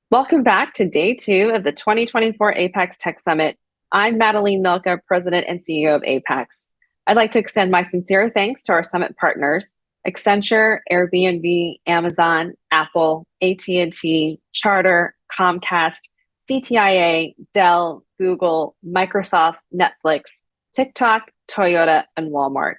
Welcome back to day two of the 2024 APAICS Tech Summit. I'm Madeline Milka, President and CEO of APAICS. I'd like to extend my sincere thanks to our summit partners, Accenture, Airbnb, Amazon, Apple, AT&T, Charter, Comcast, CTIA, Dell, Google, Microsoft, Netflix, TikTok, Toyota, and Walmart.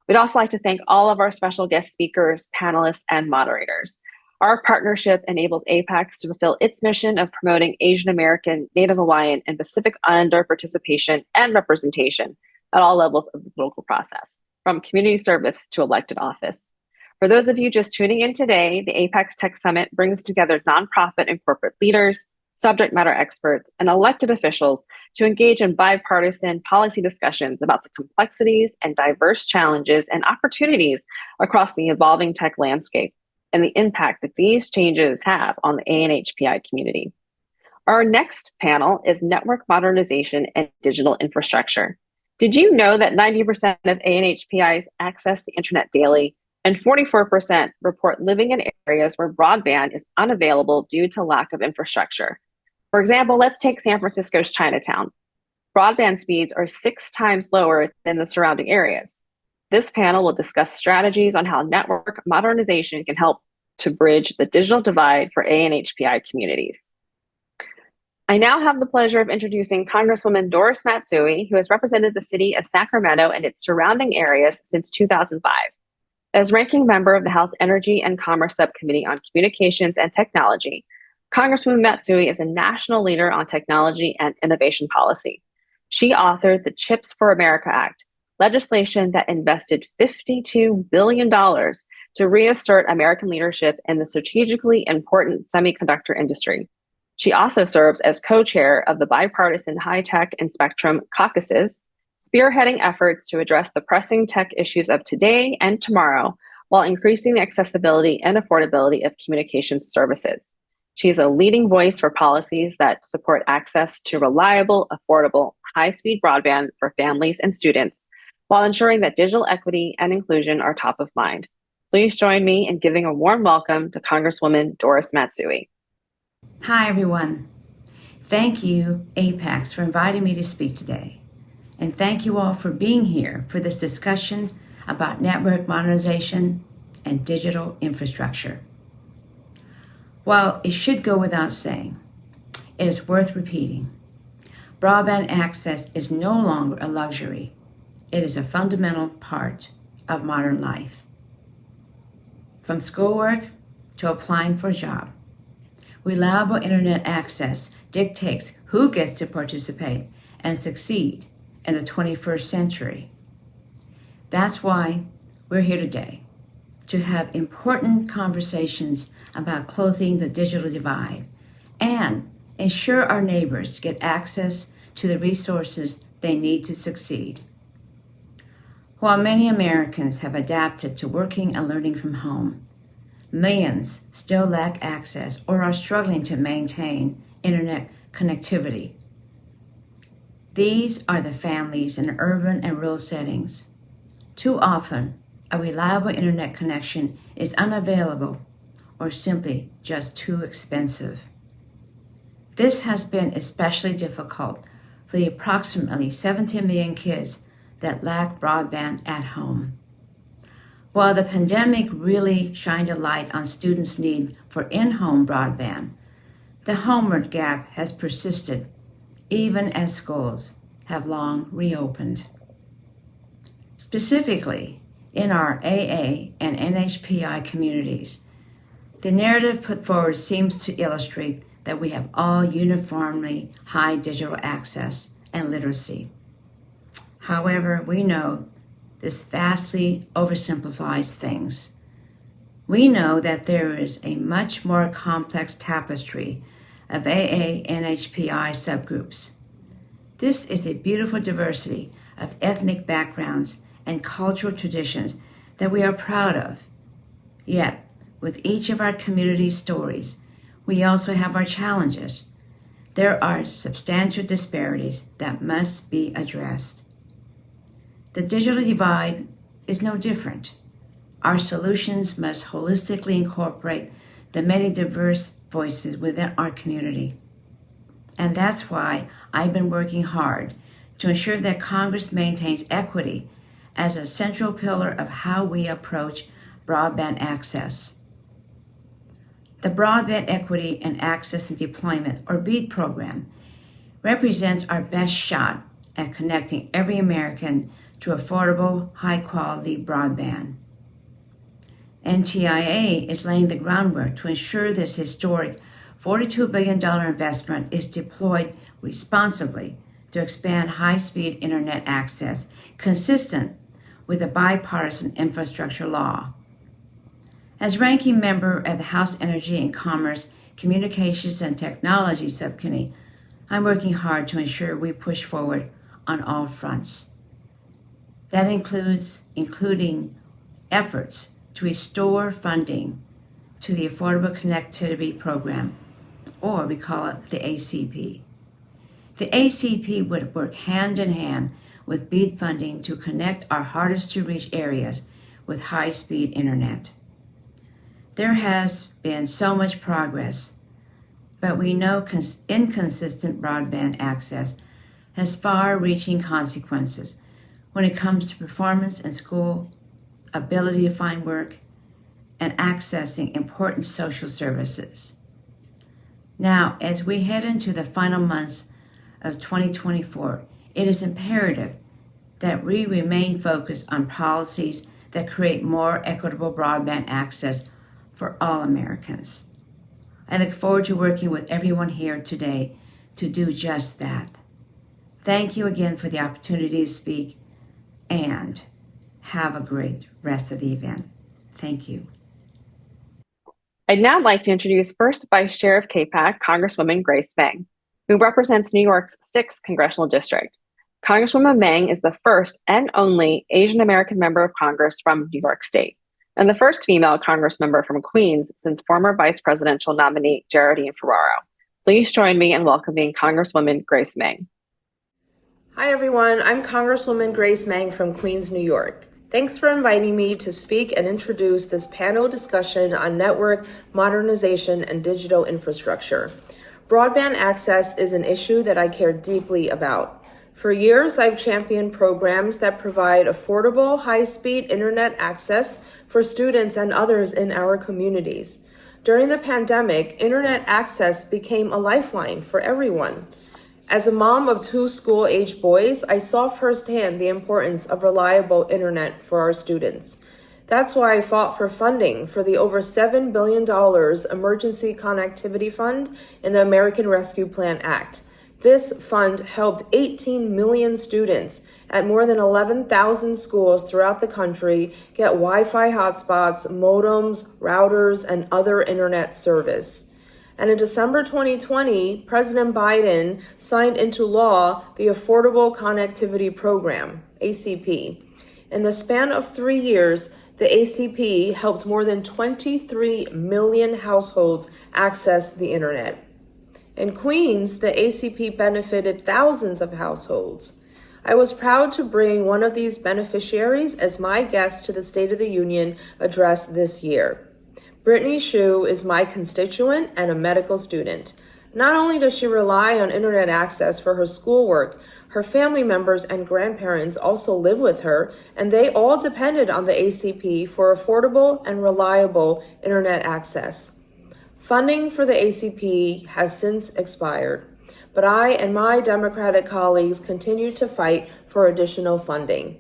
We'd also like to thank all of our special guest speakers, panelists, and moderators. Our partnership enables APAICS to fulfill its mission of promoting Asian American, Native Hawaiian, and Pacific Islander participation and representation at all levels of the political process, from community service to elected office. For those of you just tuning in today, the APAICS Tech Summit brings together nonprofit and corporate leaders, subject matter experts, and elected officials to engage in bipartisan policy discussions about the complexities and diverse challenges and opportunities across the evolving tech landscape and the impact that these changes have on the ANHPI community. Our next panel is Network Modernization and Digital Infrastructure. Did you know that 90% of ANHPIs access the internet daily, and 44% report living in areas where broadband is unavailable due to lack of infrastructure? For example, let's take San Francisco's Chinatown. Broadband speeds are 6 times lower than the surrounding areas. This panel will discuss strategies on how network modernization can help to bridge the digital divide for ANHPI communities. I now have the pleasure of introducing Congresswoman Doris Matsui, who has represented the city of Sacramento and its surrounding areas since 2005. As ranking member of the House Energy and Commerce Subcommittee on Communications and Technology, Congresswoman Matsui is a national leader on technology and innovation policy. She authored the CHIPS for America Act, legislation that invested $52 billion to reassert American leadership in the strategically important semiconductor industry. She also serves as co-chair of the bipartisan High Tech and Spectrum caucuses, spearheading efforts to address the pressing tech issues of today and tomorrow while increasing the accessibility and affordability of communications services. She is a leading voice for policies that support access to reliable, affordable, high-speed broadband for families and students, while ensuring that digital equity and inclusion are top of mind. Please join me in giving a warm welcome to Congresswoman Doris Matsui. Hi, everyone. Thank you, APAICS, for inviting me to speak today. And thank you all for being here for this discussion about network modernization and digital infrastructure. While it should go without saying, it is worth repeating. Broadband access is no longer a luxury. It is a fundamental part of modern life. From schoolwork to applying for a job, reliable internet access dictates who gets to participate and succeed in the 21st century. That's why we're here today, to have important conversations about closing the digital divide and ensure our neighbors get access to the resources they need to succeed. While many Americans have adapted to working and learning from home, millions still lack access or are struggling to maintain internet connectivity. These are the families in urban and rural settings. Too often, a reliable internet connection is unavailable or simply just too expensive. This has been especially difficult for the approximately 17 million kids that lack broadband at home. While the pandemic really shined a light on students' need for in-home broadband, the homeward gap has persisted even as schools have long reopened. Specifically, in our AA and NHPI communities, the narrative put forward seems to illustrate that we have all uniformly high digital access and literacy. However, we know this vastly oversimplifies things. We know that there is a much more complex tapestry of AA and HPI subgroups. This is a beautiful diversity of ethnic backgrounds and cultural traditions that we are proud of. Yet, with each of our community stories, we also have our challenges. There are substantial disparities that must be addressed. The digital divide is no different. Our solutions must holistically incorporate the many diverse voices within our community. And that's why I've been working hard to ensure that Congress maintains equity as a central pillar of how we approach broadband access. The Broadband Equity and Access and Deployment, or BEAD program, represents our best shot at connecting every American to affordable, high-quality broadband. NTIA is laying the groundwork to ensure this historic $42 billion investment is deployed responsibly to expand high-speed internet access consistent with the bipartisan infrastructure law. As ranking member of the House Energy and Commerce, Communications and Technology Subcommittee, I'm working hard to ensure we push forward on all fronts. That includes efforts to restore funding to the Affordable Connectivity Program, or we call it the ACP. The ACP would work hand in hand with BEAD funding to connect our hardest to reach areas with high-speed internet. There has been so much progress, but we know inconsistent broadband access has far-reaching consequences when it comes to performance in school, ability to find work, and accessing important social services. Now, as we head into the final months of 2024, it is imperative that we remain focused on policies that create more equitable broadband access for all Americans. I look forward to working with everyone here today to do just that. Thank you again for the opportunity to speak, and have a great rest of the event. Thank you. I'd now like to introduce First Vice Chair of KPAC, Congresswoman Grace Meng, who represents New York's 6th Congressional District. Congresswoman Meng is the first and only Asian American member of Congress from New York State, and the first female Congress member from Queens since former Vice Presidential nominee Geraldine Ferraro. Please join me in welcoming Congresswoman Grace Meng. Hi everyone, I'm Congresswoman Grace Meng from Queens, New York. Thanks for inviting me to speak and introduce this panel discussion on network modernization and digital infrastructure. Broadband access is an issue that I care deeply about. For years, I've championed programs that provide affordable, high-speed internet access for students and others in our communities. During the pandemic, internet access became a lifeline for everyone. As a mom of 2 school-age boys, I saw firsthand the importance of reliable internet for our students. That's why I fought for funding for the over $7 billion Emergency Connectivity Fund in the American Rescue Plan Act. This fund helped 18 million students at more than 11,000 schools throughout the country get Wi-Fi hotspots, modems, routers, and other internet service. And in December 2020, President Biden signed into law the Affordable Connectivity Program, ACP. In the span of 3 years, the ACP helped more than 23 million households access the internet. In Queens, the ACP benefited thousands of households. I was proud to bring one of these beneficiaries as my guest to the State of the Union address this year. Brittany Hsu is my constituent and a medical student. Not only does she rely on internet access for her schoolwork, her family members and grandparents also live with her, and they all depended on the ACP for affordable and reliable internet access. Funding for the ACP has since expired, but I and my Democratic colleagues continue to fight for additional funding.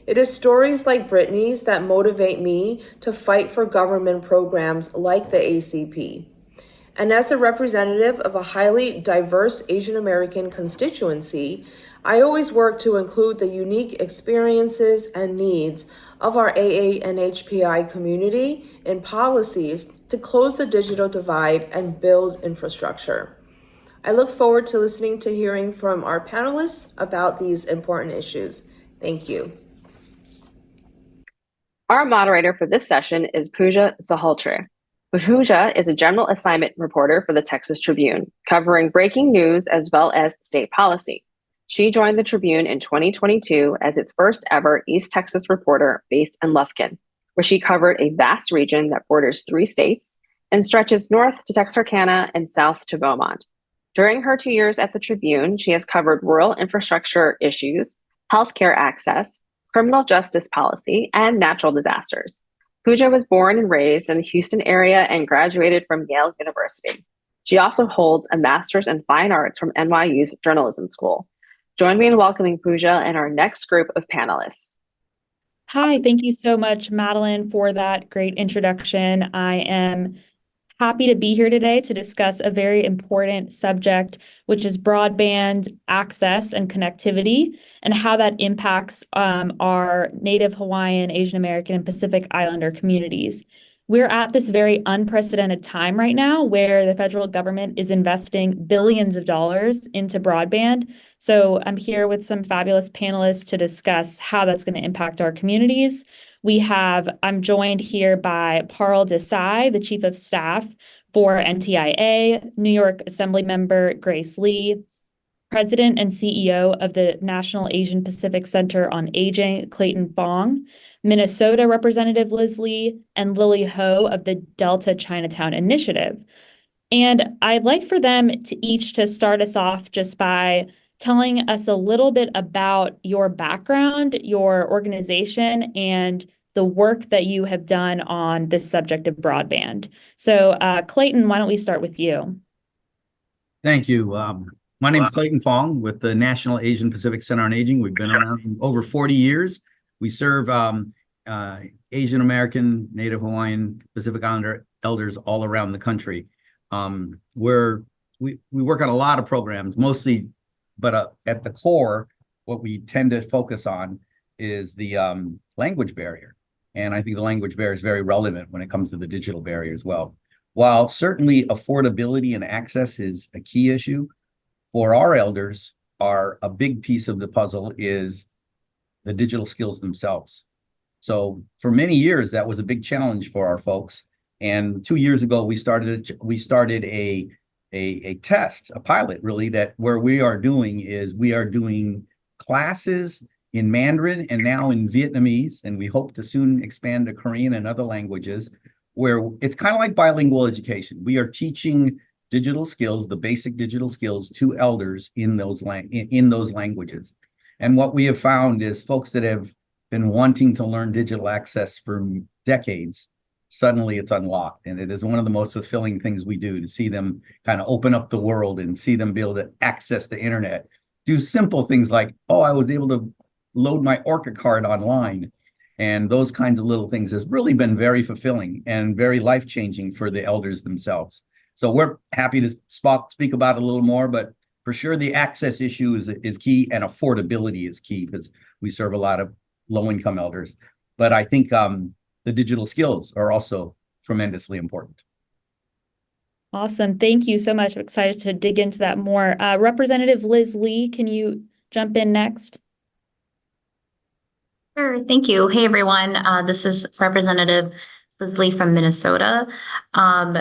It is stories like Brittany's that motivate me to fight for government programs like the ACP. And as a representative of a highly diverse Asian American constituency, I always work to include the unique experiences and needs of our AA and HPI community in policies to close the digital divide and build infrastructure. I look forward to listening to hearing from our panelists about these important issues. Thank you. Our moderator for this session is Pooja Salhotra. Pooja is a general assignment reporter for the Texas Tribune, covering breaking news as well as state policy. She joined the Tribune in 2022 as its first ever East Texas reporter based in Lufkin, where she covered a vast region that borders 3 states and stretches north to Texarkana and south to Beaumont. During her 2 years at the Tribune, she has covered rural infrastructure issues, healthcare access, criminal justice policy, and natural disasters. Pooja was born and raised in the Houston area and graduated from Yale University. She also holds a master's in fine arts from NYU's journalism school. Join me in welcoming Pooja and our next group of panelists. Hi, thank you so much, Madeline, for that great introduction. I am happy to be here today to discuss a very important subject, which is broadband access and connectivity, and how that impacts our Native Hawaiian, Asian American, and Pacific Islander communities. We're at this very unprecedented time right now where the federal government is investing billions of dollars into broadband. So I'm here with some fabulous panelists to discuss how that's going to impact our communities. I'm joined here by Parul Desai, the Chief of Staff for NTIA, New York Assemblymember Grace Lee, President and CEO of the National Asian Pacific Center on Aging, Clayton Fong, Minnesota Representative Liz Lee, and Lily Ho of the Delta Chinatown Initiative. And I'd like for them to each to start us off just by telling us a little bit about your background, your organization, and the work that you have done on this subject of broadband. So Clayton, why don't we start with you? Thank you. My name is Clayton Fong with the National Asian Pacific Center on Aging. We've been around over 40 years. We serve Asian American, Native Hawaiian, Pacific Islander elders all around the country. We work on a lot of programs, mostly, but at the core, what we tend to focus on is the language barrier. And I think the language barrier is very relevant when it comes to the digital barrier as well. While certainly affordability and access is a key issue, for our elders, a big piece of the puzzle is the digital skills themselves. So for many years, that was a big challenge for our folks. And 2 years ago, we started a test, a pilot really, that where we are doing classes in Mandarin and now in Vietnamese, and we hope to soon expand to Korean and other languages, where it's kind of like bilingual education. We are teaching digital skills, the basic digital skills, to elders in those languages. And what we have found is folks that have been wanting to learn digital access for decades, suddenly it's unlocked. And it is one of the most fulfilling things we do, to see them kind of open up the world and see them be able to access the internet. Do simple things like, oh, I was able to load my Orca card online. And those kinds of little things has really been very fulfilling and very life-changing for the elders themselves. So we're happy to speak about it a little more, but for sure the access issue is key, and affordability is key because we serve a lot of low-income elders. But I think the digital skills are also tremendously important. Awesome. Thank you so much. I'm excited to dig into that more. Representative Liz Lee, can you jump in next? Sure. Thank you. Hey, everyone. This is Representative Liz Lee from Minnesota.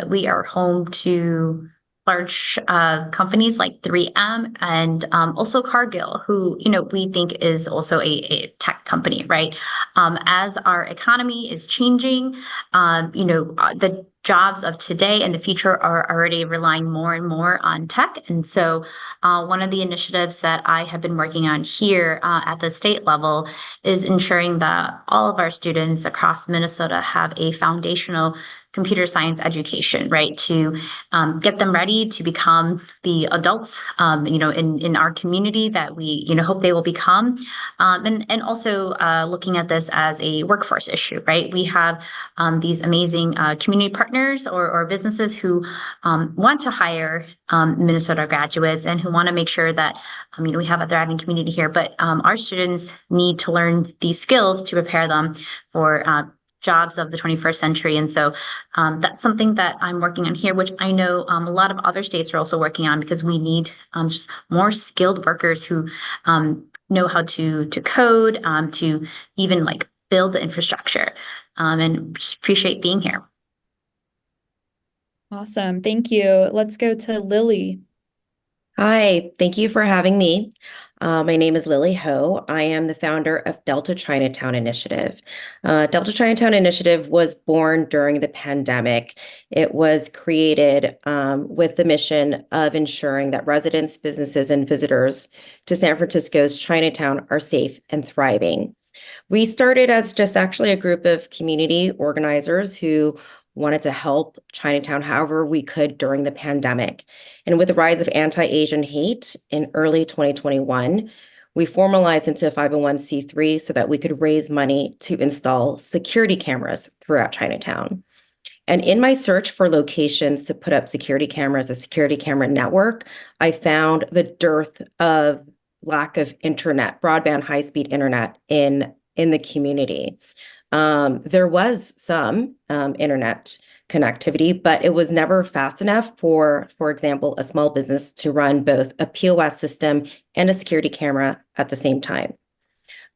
We are home to large companies like 3M and also Cargill, who we think is also a tech company, right? As our economy is changing, the jobs of today and the future are already relying more and more on tech. And so one of the initiatives that I have been working on here at the state level is ensuring that all of our students across Minnesota have a foundational computer science education, right? To get them ready to become the adults, in our community that we, hope they will become. And also looking at this as a workforce issue, right? We have these amazing community partners or businesses who want to hire Minnesota graduates and who want to make sure that, we have a thriving community here, but our students need to learn these skills to prepare them for jobs of the 21st century. And so that's something that I'm working on here, which I know a lot of other states are also working on, because we need just more skilled workers who know how to code, to even build the infrastructure, and just appreciate being here. Awesome. Thank you. Let's go to Lily. Hi, thank you for having me. My name is Lily Ho. I am the founder of Delta Chinatown Initiative. Delta Chinatown Initiative was born during the pandemic. It was created with the mission of ensuring that residents, businesses, and visitors to San Francisco's Chinatown are safe and thriving. We started as just actually a group of community organizers who wanted to help Chinatown however we could during the pandemic. And with the rise of anti-Asian hate in early 2021, we formalized into a 501c3 so that we could raise money to install security cameras throughout Chinatown. And in my search for locations to put up security cameras, a security camera network, I found the dearth of lack of internet, broadband high-speed internet in the community. There was some internet connectivity, but it was never fast enough for example, a small business to run both a POS system and a security camera at the same time.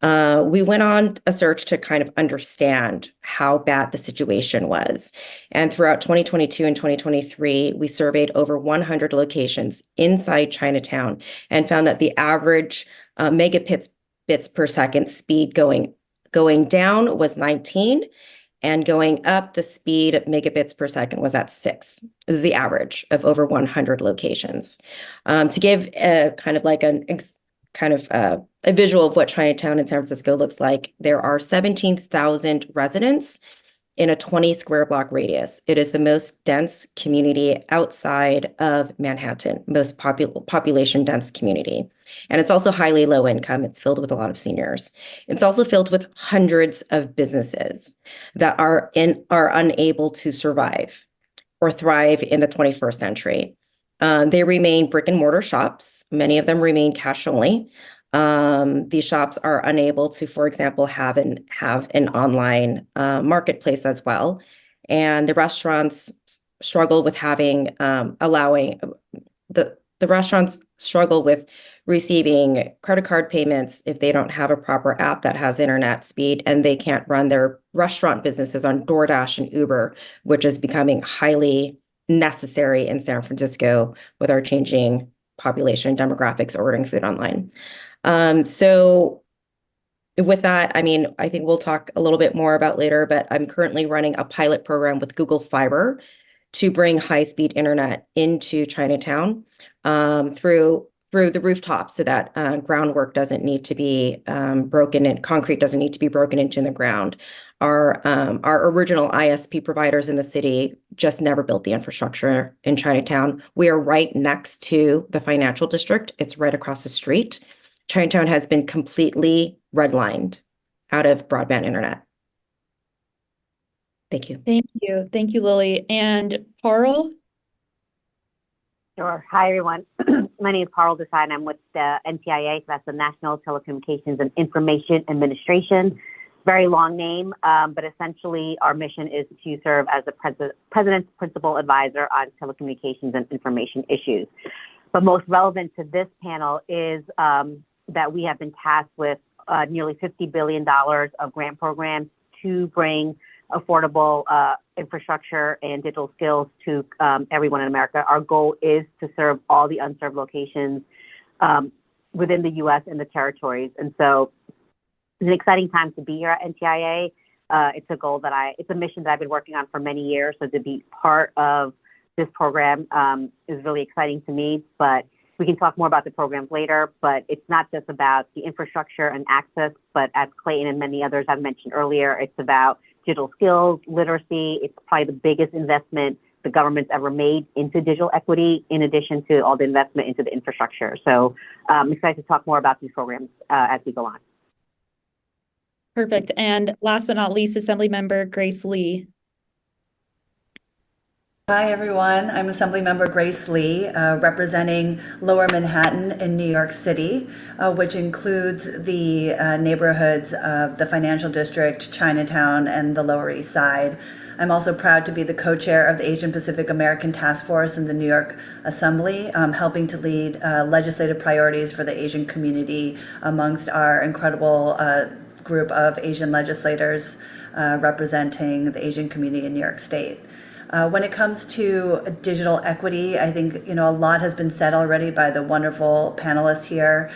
We went on a search to kind of understand how bad the situation was. And throughout 2022 and 2023, we surveyed over 100 locations inside Chinatown and found that the average megabits per second speed going down was 19, and going up, the speed megabits per second was at 6. This is the average of over 100 locations. To give a kind of like a visual of what Chinatown in San Francisco looks like, there are 17,000 residents in a 20 square block radius. It is the most dense community outside of Manhattan, most population dense community. And it's also highly low income. It's filled with a lot of seniors. It's also filled with hundreds of businesses that are unable to survive or thrive in the 21st century. They remain brick and mortar shops. Many of them remain cash only. These shops are unable to, for example, have an online marketplace as well. And the restaurants struggle with the restaurants struggle with receiving credit card payments if they don't have a proper app that has internet speed, and they can't run their restaurant businesses on DoorDash and Uber, which is becoming highly necessary in San Francisco with our changing population demographics ordering food online. So with that, I mean, I think we'll talk a little bit more about later, but I'm currently running a pilot program with Google Fiber to bring high-speed internet into Chinatown through the rooftop, so that groundwork doesn't need to be broken in, concrete doesn't need to be broken into the ground. Our original ISP providers in the city just never built the infrastructure in Chinatown. We are right next to the financial district. It's right across the street. Chinatown has been completely redlined out of broadband internet. Thank you. Thank you. Thank you, Lily. And Parul? Sure. Hi, everyone. My name is Parul Desai, and I'm with the NTIA, so that's the National Telecommunications and Information Administration. Very long name, but essentially our mission is to serve as the President's principal advisor on telecommunications and information issues. But most relevant to this panel is that we have been tasked with nearly $50 billion of grant programs to bring affordable infrastructure and digital skills to everyone in America. Our goal is to serve all the unserved locations within the U.S. and the territories. And so it's an exciting time to be here at NTIA. It's a mission that I've been working on for many years. So to be part of this program is really exciting to me, but we can talk more about the programs later. But it's not just about the infrastructure and access, but as Clayton and many others have mentioned earlier, it's about digital skills, literacy. It's probably the biggest investment the government's ever made into digital equity, in addition to all the investment into the infrastructure. So I'm excited to talk more about these programs as we go on. Perfect. And last but not least, Assemblymember Grace Lee. Hi, everyone. I'm Assemblymember Grace Lee, representing Lower Manhattan in New York City, which includes the neighborhoods of the Financial District, Chinatown, and the Lower East Side. I'm also proud to be the co-chair of the Asian Pacific American Task Force in the New York Assembly, helping to lead legislative priorities for the Asian community amongst our incredible group of Asian legislators representing the Asian community in New York State. When it comes to digital equity, I think a lot has been said already by the wonderful panelists here.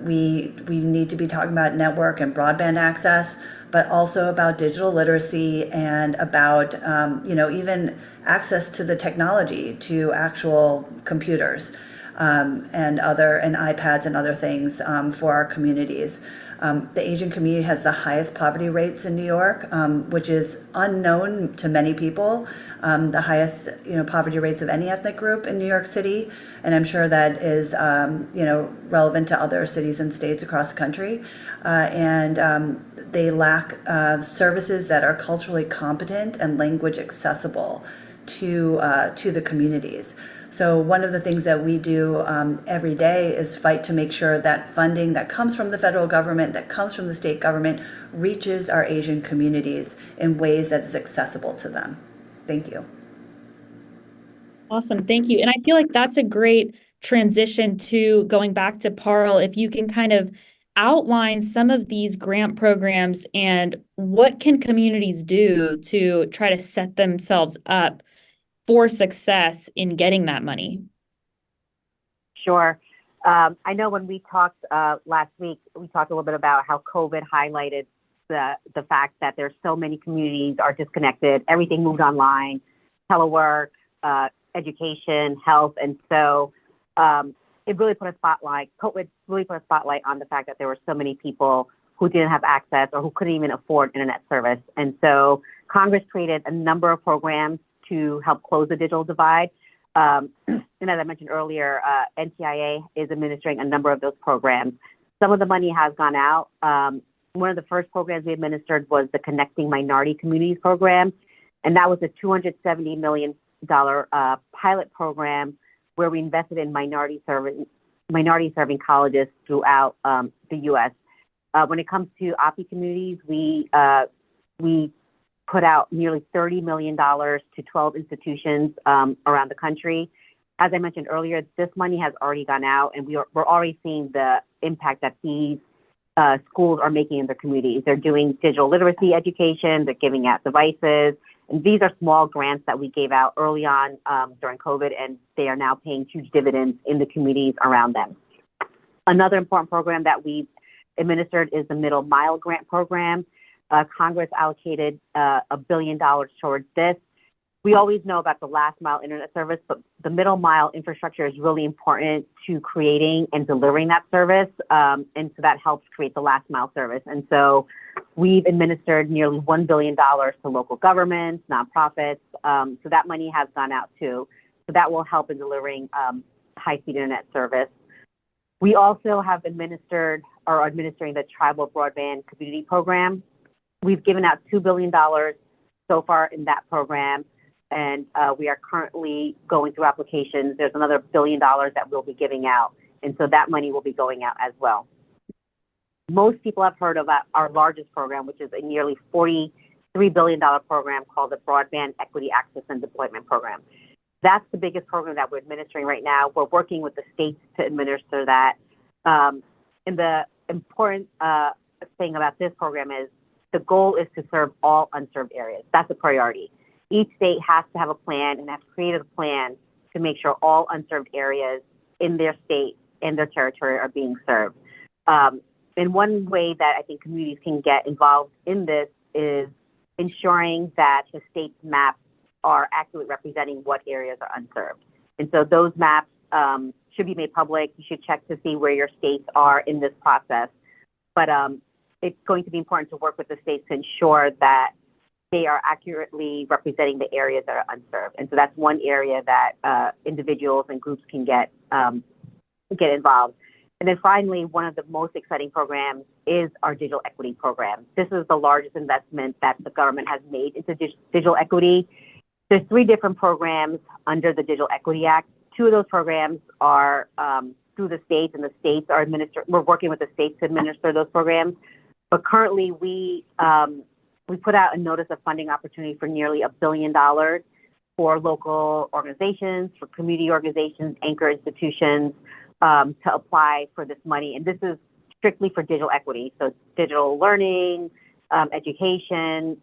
We need to be talking about network and broadband access, but also about digital literacy and about even access to the technology, to actual computers and iPads and other things for our communities. The Asian community has the highest poverty rates in New York, which is unknown to many people. The highest, poverty rates of any ethnic group in New York City, and I'm sure that is, relevant to other cities and states across the country. They lack services that are culturally competent and language accessible to the communities. So one of the things that we do every day is fight to make sure that funding that comes from the federal government, that comes from the state government, reaches our Asian communities in ways that is accessible to them. Thank you. Awesome. Thank you. And I feel like that's a great transition to going back to Parul. If you can kind of outline some of these grant programs and what can communities do to try to set themselves up for success in getting that money? Sure. I know when we talked last week, we talked a little bit about how COVID highlighted the fact that there's so many communities are disconnected. Everything moved online, telework, education, health. And so it really put a spotlight, COVID really put a spotlight on the fact that there were so many people who didn't have access or who couldn't even afford internet service. And so Congress created a number of programs to help close the digital divide. And as I mentioned earlier, NTIA is administering a number of those programs. Some of the money has gone out. One of the first programs we administered was the Connecting Minority Communities program. And that was a $270 million pilot program where we invested in minority serving colleges throughout the U.S. When it comes to OPI communities, we put out nearly $30 million to 12 institutions around the country. As I mentioned earlier, this money has already gone out, and we're already seeing the impact that these schools are making in their communities. They're doing digital literacy education, they're giving out devices, and these are small grants that we gave out early on during COVID, and they are now paying huge dividends in the communities around them. Another important program that we've administered is the Middle Mile Grant Program. Congress allocated $1 billion towards this. We always know about the last mile internet service, but the middle mile infrastructure is really important to creating and delivering that service. And so that helps create the last mile service. And so we've administered nearly $1 billion to local governments, nonprofits. So that money has gone out too. So that will help in delivering high-speed internet service. We also have administered or are administering the Tribal Broadband Community Program. We've given out $2 billion so far in that program, and we are currently going through applications. There's another $1 billion that we'll be giving out, and so that money will be going out as well. Most people have heard of our largest program, which is a nearly $43 billion program called the Broadband Equity Access and Deployment Program. That's the biggest program that we're administering right now. We're working with the states to administer that. And the important thing about this program is the goal is to serve all unserved areas. That's a priority. Each state has to have a plan and has created a plan to make sure all unserved areas in their state and their territory are being served. And one way that I think communities can get involved in this is ensuring that the state's maps are accurately representing what areas are unserved. And so those maps should be made public. You should check to see where your states are in this process. But it's going to be important to work with the states to ensure that they are accurately representing the areas that are unserved. And so that's one area that individuals and groups can get involved. And then finally, one of the most exciting programs is our digital equity program. This is the largest investment that the government has made into digital equity. There's 3 different programs under the Digital Equity Act. 2 of those programs are through the states, and the states are we're working with the states to administer those programs. But currently, we put out a notice of funding opportunity for nearly $1 billion for local organizations, for community organizations, anchor institutions to apply for this money. And this is strictly for digital equity. So digital learning, education,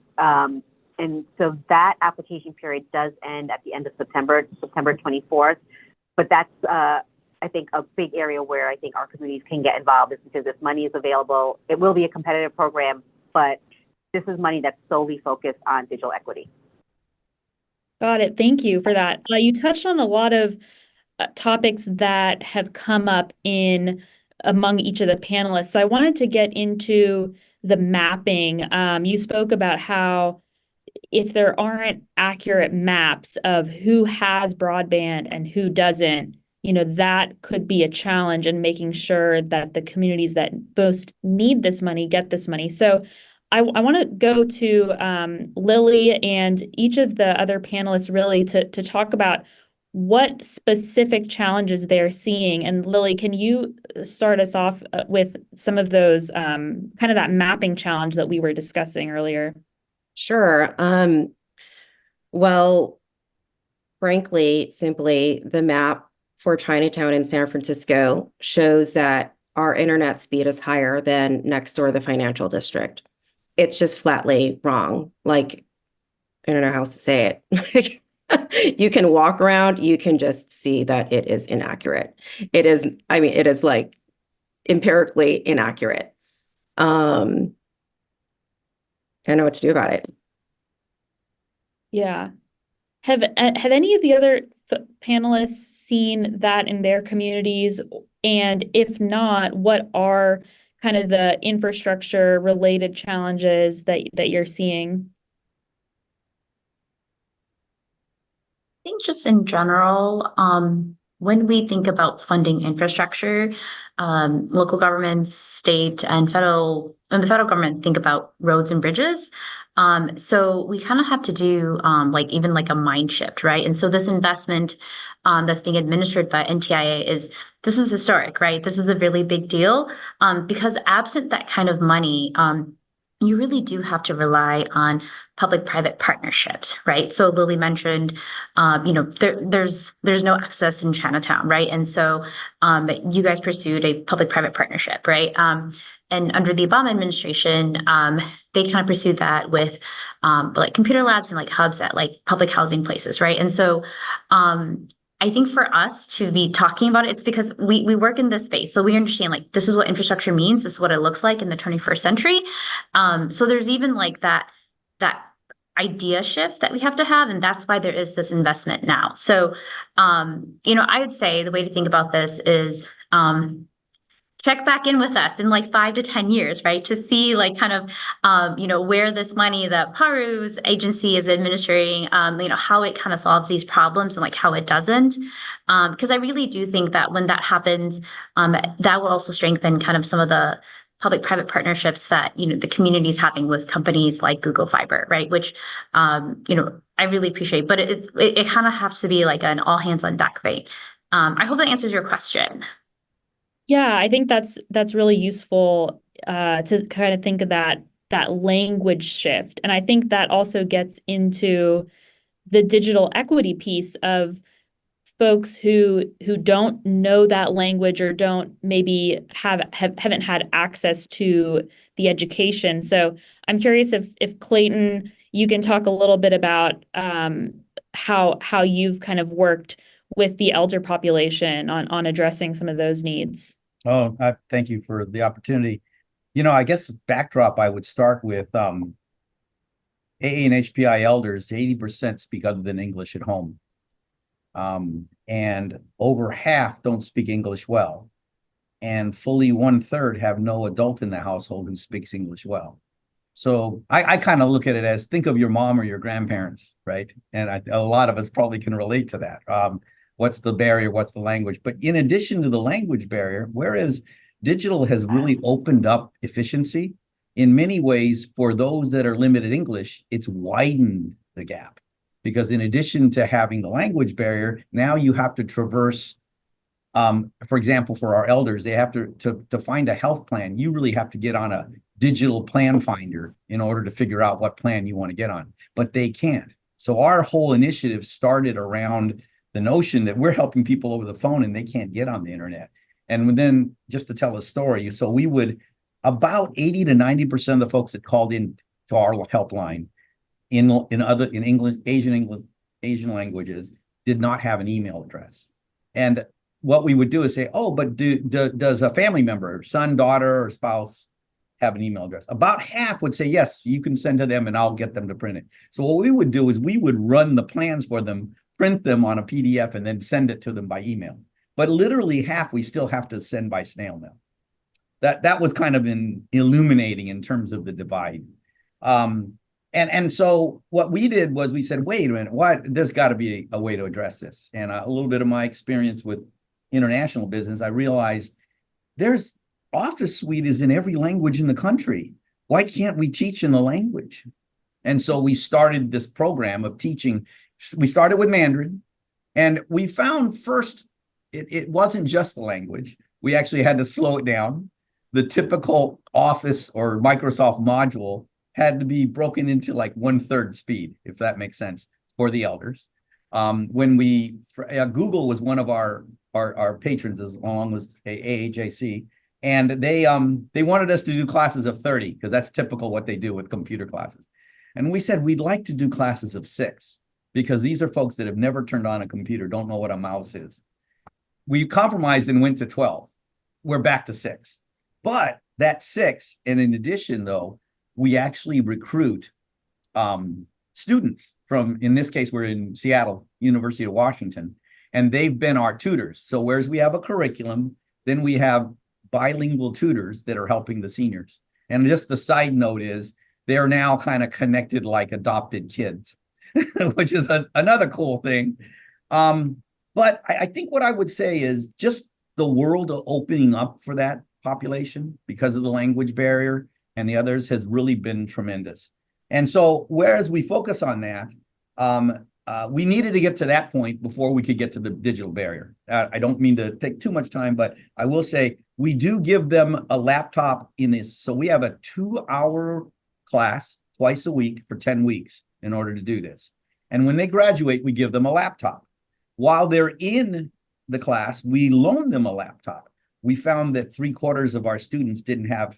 And so that application period does end at the end of September 24th. But that's, I think, a big area where I think our communities can get involved, is because this money is available. It will be a competitive program, but this is money that's solely focused on digital equity. Got it. Thank you for that. You touched on a lot of topics that have come up in among each of the panelists. So I wanted to get into the mapping. You spoke about how if there aren't accurate maps of who has broadband and who doesn't, that could be a challenge in making sure that the communities that most need this money get this money. So I want to go to Lily and each of the other panelists really to talk about what specific challenges they're seeing. And Lily, can you start us off with some of those kind of that mapping challenge that we were discussing earlier? Sure. Well, frankly, simply, the map for Chinatown in San Francisco shows that our internet speed is higher than next door, the financial district. It's just flatly wrong. Like, I don't know how else to say it. You can walk around, you can just see that it is inaccurate. It is like empirically inaccurate. I don't know what to do about it. Yeah. Have any of the other panelists seen that in their communities? And if not, what are kind of the infrastructure related challenges that you're seeing? I think just in general, when we think about funding infrastructure, local governments, state and the federal government think about roads and bridges. So we kind of have to do even like a mind shift, right? And so this investment that's being administered by NTIA this is historic, right? This is a really big deal because absent that kind of money, you really do have to rely on public-private partnerships, right? So Lily mentioned, there's no access in Chinatown, right? And so you guys pursued a public-private partnership, right? And under the Obama administration, they kind of pursued that with like computer labs and like hubs at like public housing places, right? And so I think for us to be talking about it, it's because we work in this space. So we understand like this is what infrastructure means, this is what it looks like in the 21st century. So there's even like that idea shift that we have to have. And that's why there is this investment now. So I would say the way to think about this is check back in with us in like 5 to 10 years, right? To see like kind of, where this money that Parul's agency is administering, how it kind of solves these problems and like how it doesn't. Because I really do think that when that happens, that will also strengthen kind of some of the public-private partnerships that, the community is having with companies like Google Fiber, right? Which, I really appreciate, but it kind of has to be like an all hands on deck thing. I hope that answers your question. Yeah, I think that's really useful to kind of think of that language shift. And I think that also gets into the digital equity piece of folks who don't know that language or don't maybe haven't had access to the education. So I'm curious if Clayton, you can talk a little bit about how you've kind of worked with the elder population on addressing some of those needs. Oh, thank you for the opportunity. I guess backdrop, I would start with AA and HPI elders, 80% speak other than English at home. And over half don't speak English well. And fully 1/3 have no adult in the household who speaks English well. So I kind of look at it as, think of your mom or your grandparents, right? And a lot of us probably can relate to that. What's the barrier? What's the language? But in addition to the language barrier, whereas digital has really opened up efficiency, in many ways, for those that are limited English, it's widened the gap. Because in addition to having the language barrier, now you have to traverse, for example, for our elders, they have to find a health plan. You really have to get on a digital plan finder in order to figure out what plan you want to get on, but they can't. So our whole initiative started around the notion that we're helping people over the phone and they can't get on the internet. And then just to tell a story, so about 80 to 90% of the folks that called in to our helpline in English, Asian languages did not have an email address. And what we would do is say, oh, but does a family member, son, daughter, or spouse have an email address? About half would say, yes, you can send to them and I'll get them to print it. So what we would do is we would run the plans for them, print them on a PDF, and then send it to them by email. But literally half we still have to send by snail mail. That was kind of illuminating in terms of the divide. And so what we did was we said, wait a minute, there's got to be a way to address this. And a little bit of my experience with international business, I realized there's Office Suite is in every language in the country. Why can't we teach in the language? And so we started this program of teaching. We started with Mandarin, and we found first, it wasn't just the language. We actually had to slow it down. The typical Office or Microsoft module had to be broken into like 1/3 speed, if that makes sense, for the elders. Google was one of our patrons, as along with AAJC, and they wanted us to do classes of 30 because that's typical what they do with computer classes. And we said we'd like to do classes of 6 because these are folks that have never turned on a computer, don't know what a mouse is. We compromised and went to 12. We're back to 6. But that 6, and in addition, though, we actually recruit students from, in this case, we're in Seattle, University of Washington, and they've been our tutors. So whereas we have a curriculum, then we have bilingual tutors that are helping the seniors. And just the side note is they're now kind of connected like adopted kids, which is another cool thing. But I think what I would say is just the world opening up for that population because of the language barrier and the others has really been tremendous. And so whereas we focus on that, we needed to get to that point before we could get to the digital barrier. I don't mean to take too much time, but I will say we do give them a laptop in this. So we have a 2-hour class twice a week for 10 weeks in order to do this. And when they graduate, we give them a laptop. While they're in the class, we loan them a laptop. We found that 3/4 of our students didn't have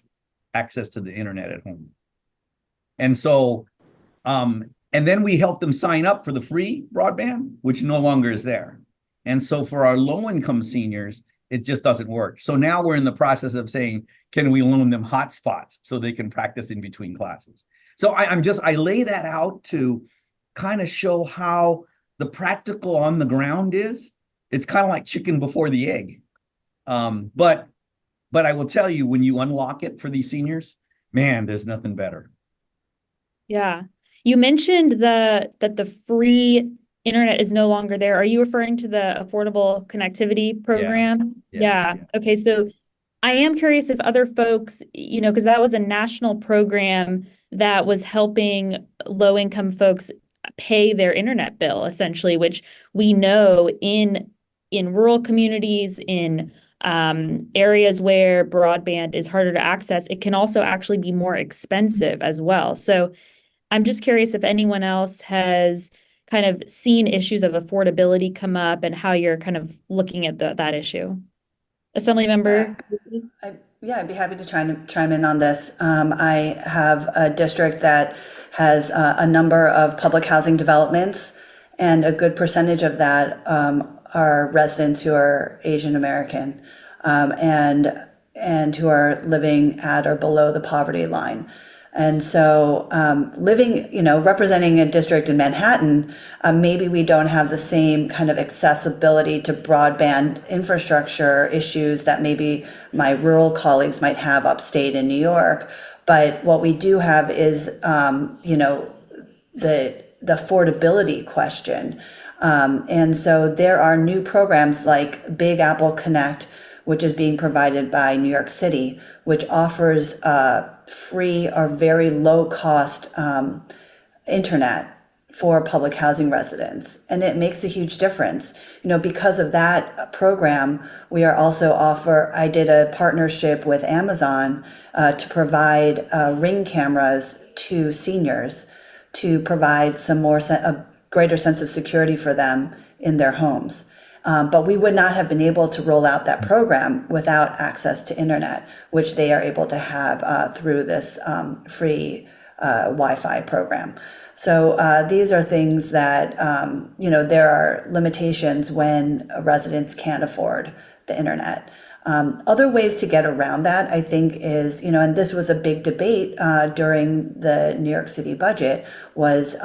access to the internet at home. And so, and then we help them sign up for the free broadband, which no longer is there. And so for our low-income seniors, it just doesn't work. So now we're in the process of saying, can we loan them hotspots so they can practice in between classes? So I lay that out to kind of show how the practical on the ground is. It's kind of like chicken before the egg. But I will tell you, when you unlock it for these seniors, man, there's nothing better. Yeah. You mentioned that the free internet is no longer there. Are you referring to the Affordable Connectivity Program? Yeah. Okay. So I am curious if other folks, because that was a national program that was helping low-income folks pay their internet bill, essentially, which we know in rural communities, in areas where broadband is harder to access, it can also actually be more expensive as well. So I'm just curious if anyone else has kind of seen issues of affordability come up and how you're kind of looking at that issue. Assemblymember? I'd be happy to chime in on this. I have a district that has a number of public housing developments, and a good percentage of that are residents who are Asian American and who are living at or below the poverty line. And so representing a district in Manhattan, maybe we don't have the same kind of accessibility to broadband infrastructure issues that maybe my rural colleagues might have upstate in New York. But what we do have is, the affordability question. And so there are new programs like Big Apple Connect, which is being provided by New York City, which offers free or very low cost internet for public housing residents. And it makes a huge difference. Because of that program, we are also I did a partnership with Amazon to provide Ring cameras to seniors to provide a greater sense of security for them in their homes. But we would not have been able to roll out that program without access to internet, which they are able to have through this free Wi-Fi program. So these are things that, there are limitations when residents can't afford the internet. Other ways to get around that, I think, is, and this was a big debate during the New York City budget, was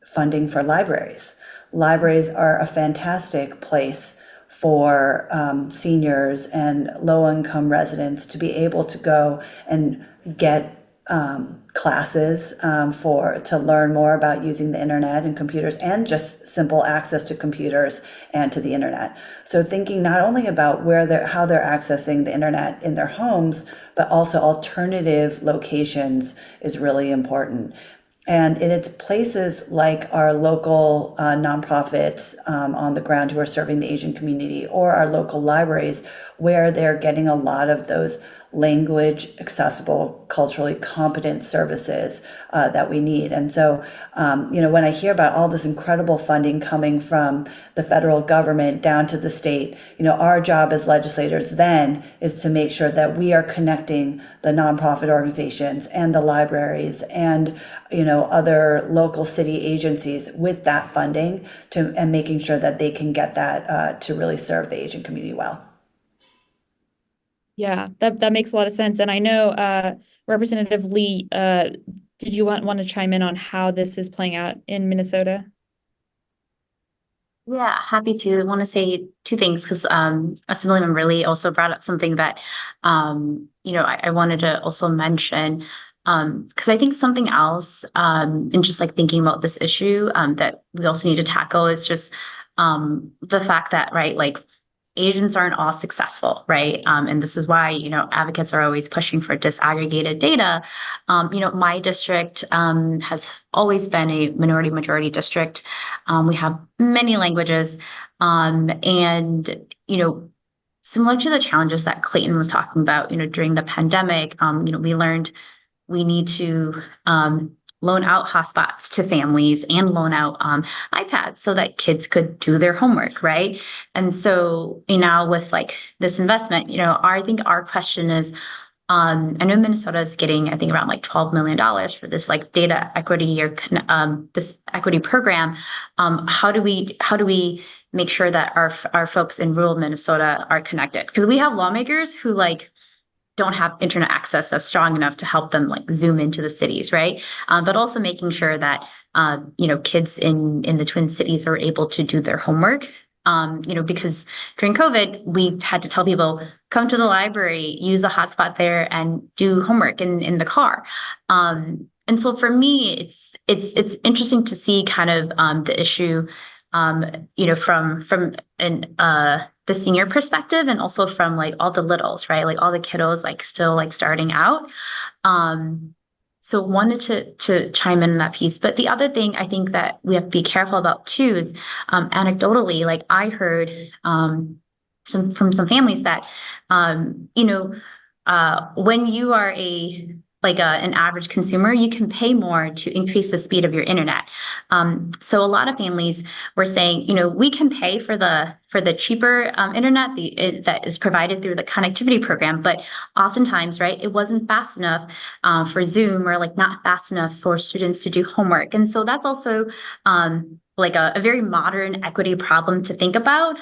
funding for libraries. Libraries are a fantastic place for seniors and low-income residents to be able to go and get classes to learn more about using the internet and computers, and just simple access to computers and to the internet. So thinking not only about how they're accessing the internet in their homes, but also alternative locations is really important. And it's places like our local nonprofits on the ground who are serving the Asian community, or our local libraries, where they're getting a lot of those language accessible, culturally competent services that we need. And so, when I hear about all this incredible funding coming from the federal government down to the state, our job as legislators then is to make sure that we are connecting the nonprofit organizations and the libraries and, other local city agencies with that funding and making sure that they can get that to really serve the Asian community well. Yeah, that makes a lot of sense. And I know Representative Lee, did you want to chime in on how this is playing out in Minnesota? Yeah, happy to. I want to say two things because Assemblymember Lee also brought up something that I wanted to also mention, because I think something else in just like thinking about this issue that we also need to tackle is just the fact that, right, like Asians aren't all successful, right? And this is why, advocates are always pushing for disaggregated data. My district has always been a minority majority district. We have many languages. And, similar to the challenges that Clayton was talking about, during the pandemic, we learned we need to loan out hotspots to families and loan out iPads so that kids could do their homework, right? And so now with like this investment, I think our question is, I know Minnesota is getting, I think, around like $12 million for this like data equity or this equity program. How do we make sure that our folks in rural Minnesota are connected? Because we have lawmakers who like don't have internet access that's strong enough to help them like zoom into the cities, right? But also making sure that kids in the Twin Cities are able to do their homework. Because during COVID, we had to tell people, come to the library, use the hotspot there, and do homework in the car. And so for me, it's interesting to see kind of the issue, from the senior perspective, and also from like all the littles, right? Like all the kiddos like still like starting out. So wanted to chime in on that piece. But the other thing I think that we have to be careful about too is anecdotally, like I heard from some families that when you are an average consumer, you can pay more to increase the speed of your internet. So a lot of families were saying, we can pay for the cheaper internet that is provided through the connectivity program, but oftentimes, right, it wasn't fast enough for Zoom, or like not fast enough for students to do homework. And so that's also like a very modern equity problem to think about,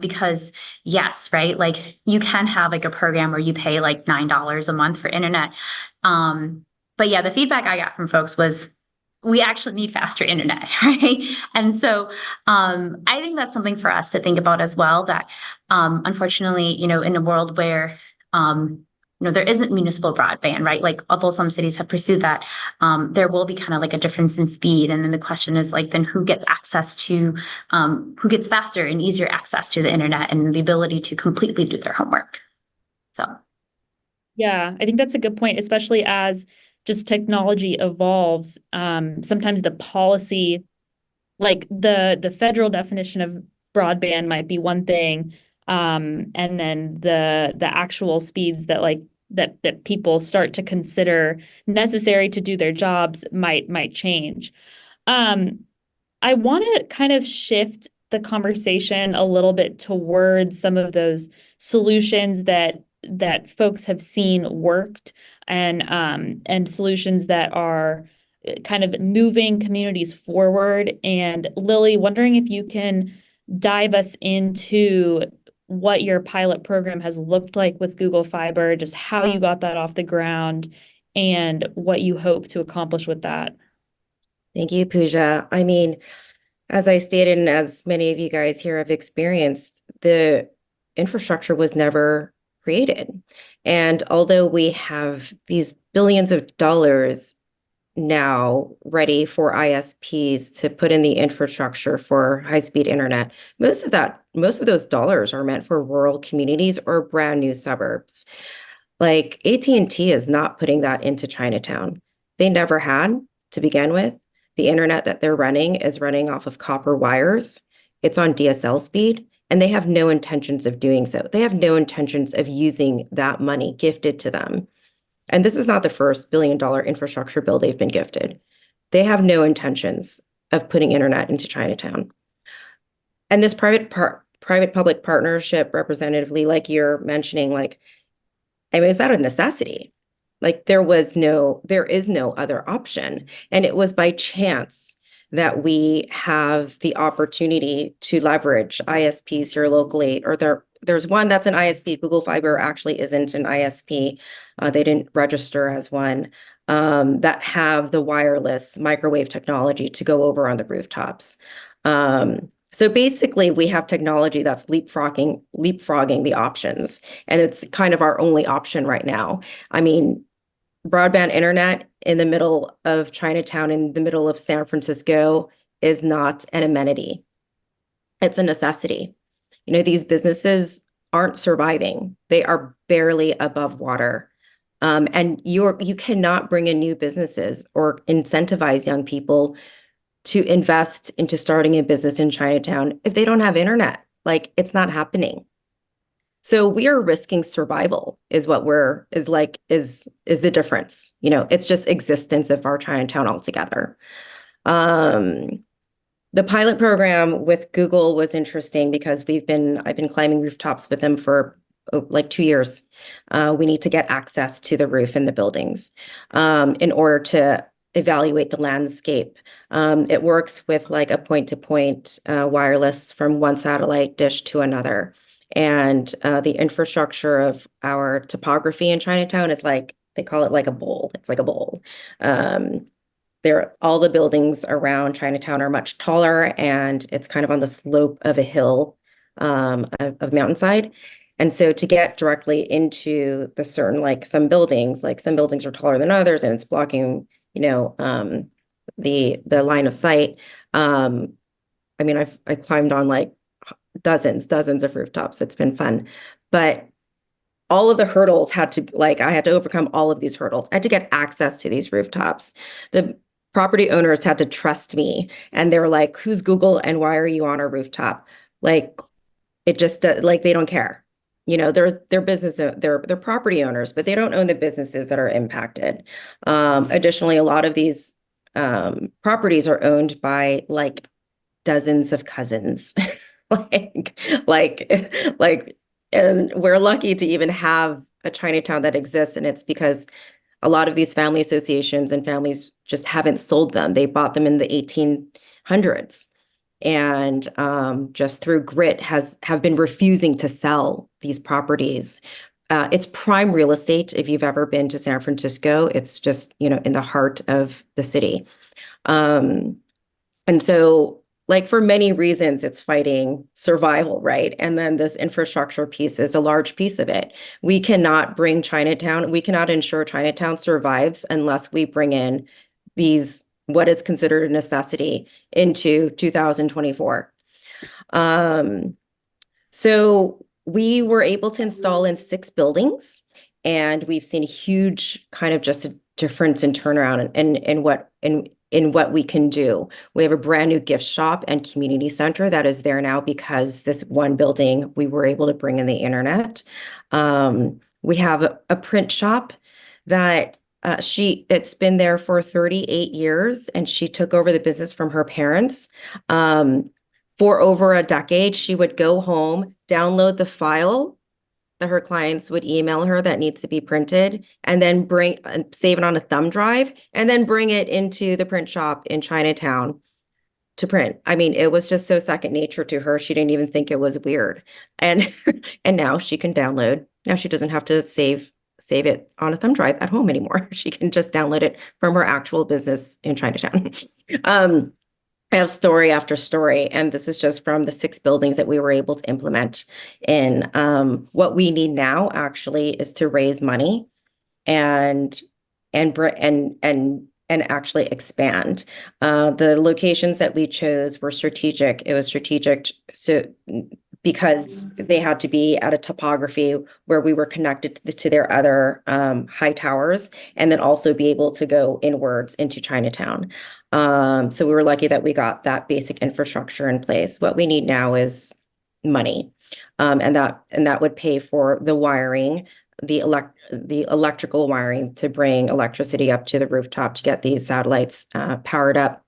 because yes, right, like you can have like a program where you pay like $9 a month for internet. But yeah, the feedback I got from folks was we actually need faster internet, right? And so I think that's something for us to think about as well, that unfortunately, in a world where there isn't municipal broadband, right? Like although some cities have pursued that, there will be kind of like a difference in speed. And then the question is like, then who gets who gets faster and easier access to the internet and the ability to completely do their homework? So. Yeah, I think that's a good point, especially as just technology evolves. Sometimes the policy, like the federal definition of broadband might be one thing, and then the actual speeds that that people start to consider necessary to do their jobs might change. I want to kind of shift the conversation a little bit towards some of those solutions that folks have seen worked, and solutions that are kind of moving communities forward. And Lily, wondering if you can dive us into what your pilot program has looked like with Google Fiber, just how you got that off the ground, and what you hope to accomplish with that. Thank you, Pooja. I mean, as I stated, and as many of you guys here have experienced, the infrastructure was never created. And although we have these billions of dollars now ready for ISPs to put in the infrastructure for high-speed internet, most of those dollars are meant for rural communities or brand new suburbs. Like AT&T is not putting that into Chinatown. They never had to begin with. The internet that they're running is running off of copper wires. It's on DSL speed, and they have no intentions of doing so. They have no intentions of using that money gifted to them. And this is not the first billion-dollar infrastructure bill they've been gifted. They have no intentions of putting internet into Chinatown. And this private-public partnership, representatively, like you're mentioning, like, I mean, it's out of necessity. Like there is no other option. And it was by chance that we have the opportunity to leverage ISPs here locally, or there's one that's an ISP. Google Fiber actually isn't an ISP. They didn't register as one, that have the wireless microwave technology to go over on the rooftops. So basically, we have technology that's leapfrogging the options, and it's kind of our only option right now. I mean, broadband internet in the middle of Chinatown, in the middle of San Francisco, is not an amenity. It's a necessity. You know, these businesses aren't surviving. They are barely above water. And you cannot bring in new businesses or incentivize young people to invest into starting a business in Chinatown if they don't have internet. Like, it's not happening. So we are risking survival is the difference. You know, it's just existence of our Chinatown altogether. The pilot program with Google was interesting because I've been climbing rooftops with them for like 2 years. We need to get access to the roof in the buildings in order to evaluate the landscape. It works with like a point-to-point wireless from one satellite dish to another. And the infrastructure of our topography in Chinatown is like, they call it like a bowl. It's like a bowl. All the buildings around Chinatown are much taller, and it's kind of on the slope of a hill of mountainside. And so to get directly into the certain, like some buildings are taller than others, and it's blocking, you know, the line of sight. I mean, I climbed on like dozens of rooftops. It's been fun, but all of the hurdles I had to overcome all of these hurdles. I had to get access to these rooftops. The property owners had to trust me, and they were like, "Who's Google and why are you on our rooftop?" Like, it just like they don't care. You know, they're property owners, but they don't own the businesses that are impacted. Additionally, a lot of these properties are owned by like dozens of cousins. like, and we're lucky to even have a Chinatown that exists, and it's because a lot of these family associations and families just haven't sold them. They bought them in the 1800s, and just through grit have been refusing to sell these properties. It's prime real estate. If you've ever been to San Francisco, it's just, you know, in the heart of the city. And so, like, for many reasons, it's fighting survival, right? And then this infrastructure piece is a large piece of it. We cannot ensure Chinatown survives unless we bring in what is considered a necessity into 2024. So we were able to install in 6 buildings, and we've seen a huge kind of just a difference in turnaround in what we can do. We have a brand new gift shop and community center that is there now because this one building, we were able to bring in the internet. We have a print shop that it's been there for 38 years, and she took over the business from her parents. For over a decade, she would go home, download the file, that her clients would email her that needs to be printed, and then save it on a thumb drive, and then bring it into the print shop in Chinatown to print. I mean, it was just so second nature to her. She didn't even think it was weird. And and now she can download. Now she doesn't have to save it on a thumb drive at home anymore. She can just download it from her actual business in Chinatown. I have story after story, and this is just from the 6 buildings that we were able to implement in. What we need now actually is to raise money and actually expand. The locations that we chose were strategic. It was strategic because they had to be at a topography where we were connected to their other high towers, and then also be able to go inwards into Chinatown. So we were lucky that we got that basic infrastructure in place. What we need now is money, and that would pay for the wiring, the electrical wiring to bring electricity up to the rooftop to get these satellites powered up,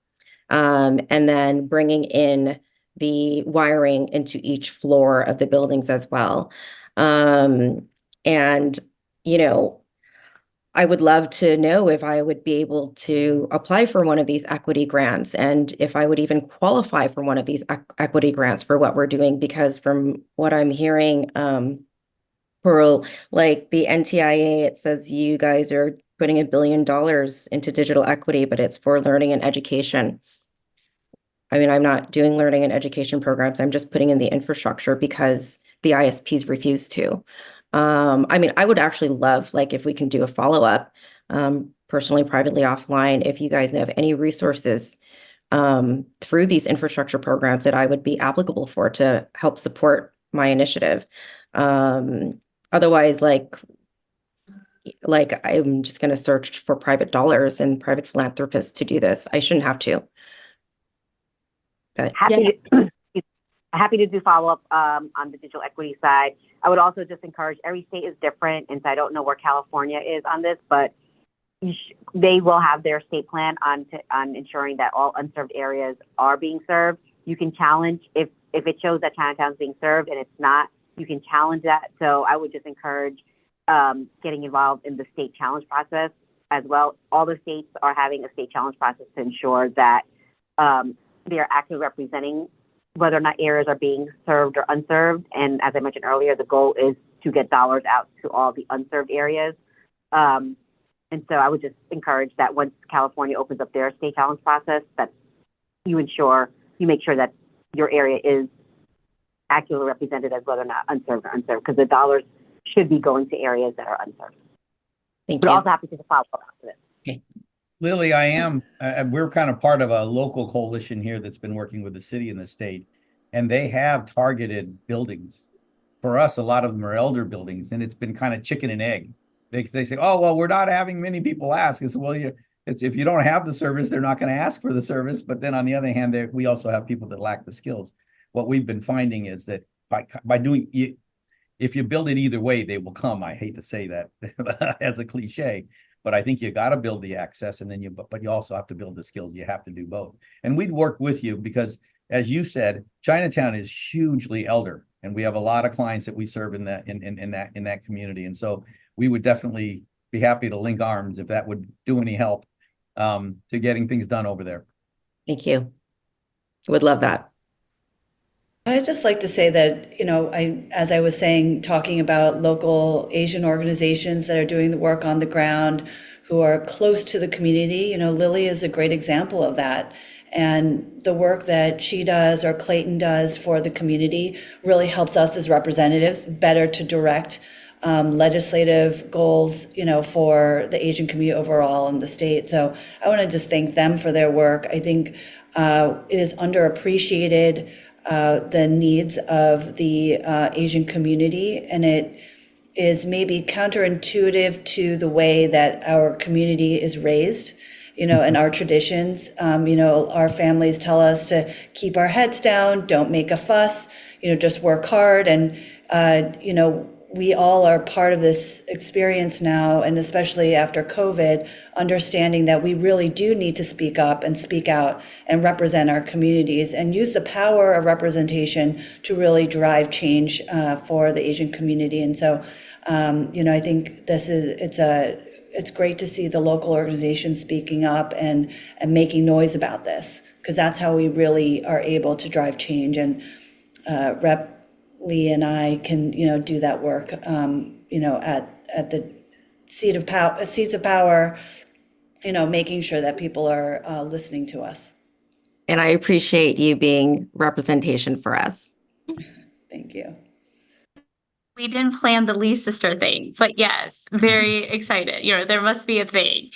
and then bringing in the wiring into each floor of the buildings as well. And, you know, I would love to know if I would be able to apply for one of these equity grants, and if I would even qualify for one of these equity grants for what we're doing, because from what I'm hearing, Parul, like the NTIA, it says you guys are putting $1 billion into digital equity, but it's for learning and education. I mean, I'm not doing learning and education programs. I'm just putting in the infrastructure because the ISPs refuse to. I mean, I would actually love, like, if we can do a follow-up, personally, privately, offline, if you guys know of any resources through these infrastructure programs that I would be applicable for to help support my initiative. Otherwise, like I'm just going to search for private dollars and private philanthropists to do this. I shouldn't have to. But happy to do follow-up on the digital equity side. I would also just encourage, every state is different, and so I don't know where California is on this, but they will have their state plan on ensuring that all unserved areas are being served. You can challenge if it shows that Chinatown is being served and it's not, you can challenge that. So I would just encourage getting involved in the state challenge process as well. All the states are having a state challenge process to ensure that they are actually representing whether or not areas are being served or unserved. And as I mentioned earlier, the goal is to get dollars out to all the unserved areas. And so I would just encourage that once California opens up their state challenge process, that you make sure that your area is accurately represented as whether or not unserved or unserved, because the dollars should be going to areas that are unserved. Thank We're you. also happy to follow up after this. Okay. Lily, we're kind of part of a local coalition here that's been working with the city and the state, and they have targeted buildings. For us, a lot of them are elder buildings, and it's been kind of chicken and egg. They say, oh, well, we're not having many people ask. It's, well, if you don't have the service, they're not going to ask for the service. But then on the other hand, we also have people that lack the skills. What we've been finding is that by doing it, if you build it either way, they will come. I hate to say that as a cliche, but I think you got to build the access, and then but you also have to build the skills. You have to do both. And we'd work with you because, as you said, Chinatown is hugely elder, and we have a lot of clients that we serve in that community. And so we would definitely be happy to link arms if that would do any help to getting things done over there. Thank you. Would love that. I'd just like to say that, as I was saying, talking about local Asian organizations that are doing the work on the ground, who are close to the community, Lily is a great example of that. And the work that she does or Clayton does for the community really helps us as representatives better to direct legislative goals, for the Asian community overall in the state. So I want to just thank them for their work. I think it is underappreciated, the needs of the Asian community, and it is maybe counterintuitive to the way that our community is raised, and our traditions. Our families tell us to keep our heads down, don't make a fuss, just work hard. And, we all are part of this experience now, and especially after COVID, understanding that we really do need to speak up and speak out and represent our communities and use the power of representation to really drive change for the Asian community. And so, I think it's great to see the local organizations speaking up and making noise about this, because that's how we really are able to drive change. And Rep. Lee and I can, do that work, at the seats of power, making sure that people are listening to us. And I appreciate you being representation for us. Thank you. We didn't plan the Lee sister thing, but yes, very excited. There must be a thing.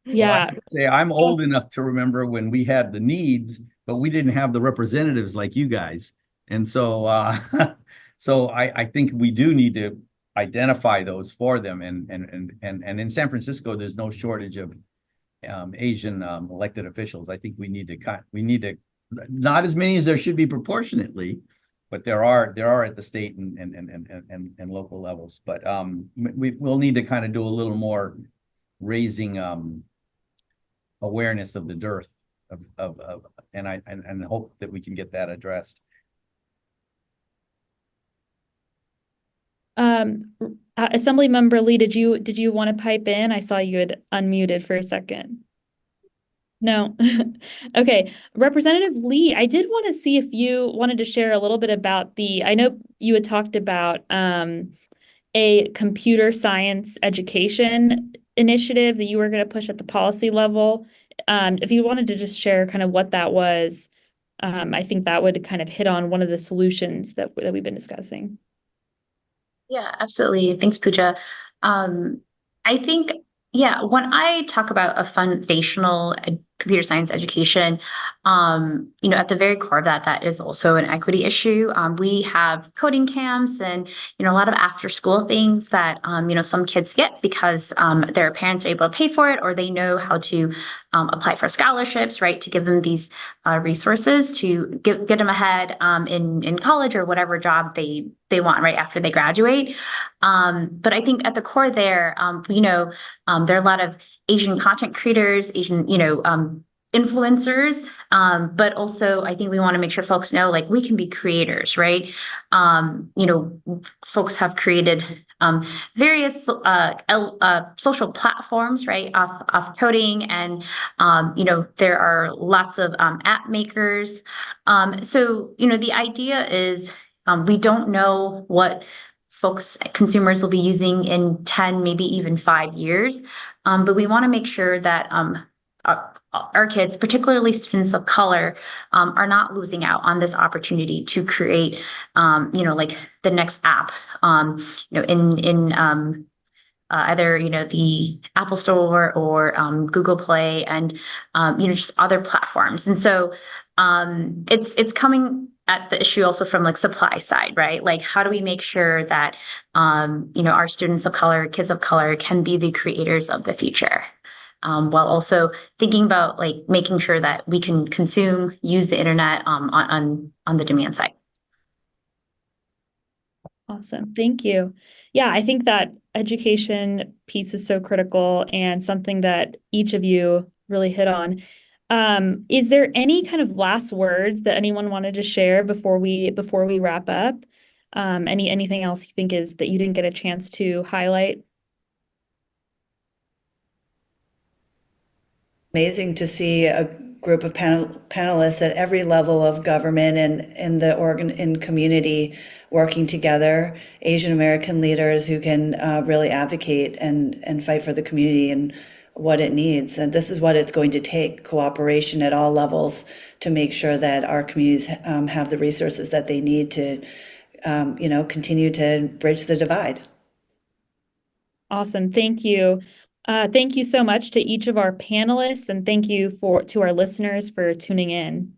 Yeah. Well, I say I'm old enough to remember when we had the needs, but we didn't have the representatives like you guys. And so, so I think we do need to identify those for them. And in San Francisco, there's no shortage of Asian elected officials. I think we need to not as many as there should be proportionately, but there are at the state and local levels. But we'll need to kind of do a little more raising awareness of the dearth and hope that we can get that addressed. Assemblymember Lee, did you want to pipe in? I saw you had unmuted for a second. No. Okay. Representative Lee, I did want to see if you wanted to share a little bit about I know you had talked about a computer science education initiative that you were going to push at the policy level. If you wanted to just share kind of what that was, I think that would kind of hit on one of the solutions that we've been discussing. Yeah, absolutely. Thanks, Pooja. I think, when I talk about a foundational computer science education, at the very core of that is also an equity issue. We have coding camps and, a lot of after school things that, some kids get because their parents are able to pay for it, or they know how to apply for scholarships, right, to give them these resources to get them ahead in college or whatever job they want right after they graduate. But I think at the core there, there are a lot of Asian content creators, Asian, influencers, but also I think we want to make sure folks know, like, we can be creators, right? Folks have created various social platforms, right, off coding, and there are lots of app makers. So the idea is we don't know what consumers will be using in 10, maybe even 5 years, but we want to make sure that our kids, particularly students of color, are not losing out on this opportunity to create, like the next app, in either the Apple Store or Google Play, and just other platforms. And so it's coming at the issue also from like supply side, right? Like, how do we make sure that our students of color, kids of color, can be the creators of the future? While also thinking about like making sure that we can use the internet on the demand side. Awesome. Thank you. Yeah, I think that education piece is so critical and something that each of you really hit on. Is there any kind of last words that anyone wanted to share before we wrap up? Anything else you think that you didn't get a chance to highlight? Amazing to see a group of panelists at every level of government and in the community working together, Asian American leaders who can really advocate and fight for the community and what it needs. And this is what it's going to take: cooperation at all levels to make sure that our communities have the resources that they need to continue to bridge the divide. Awesome. Thank you. Thank you so much to each of our panelists, and thank you to our listeners for tuning in.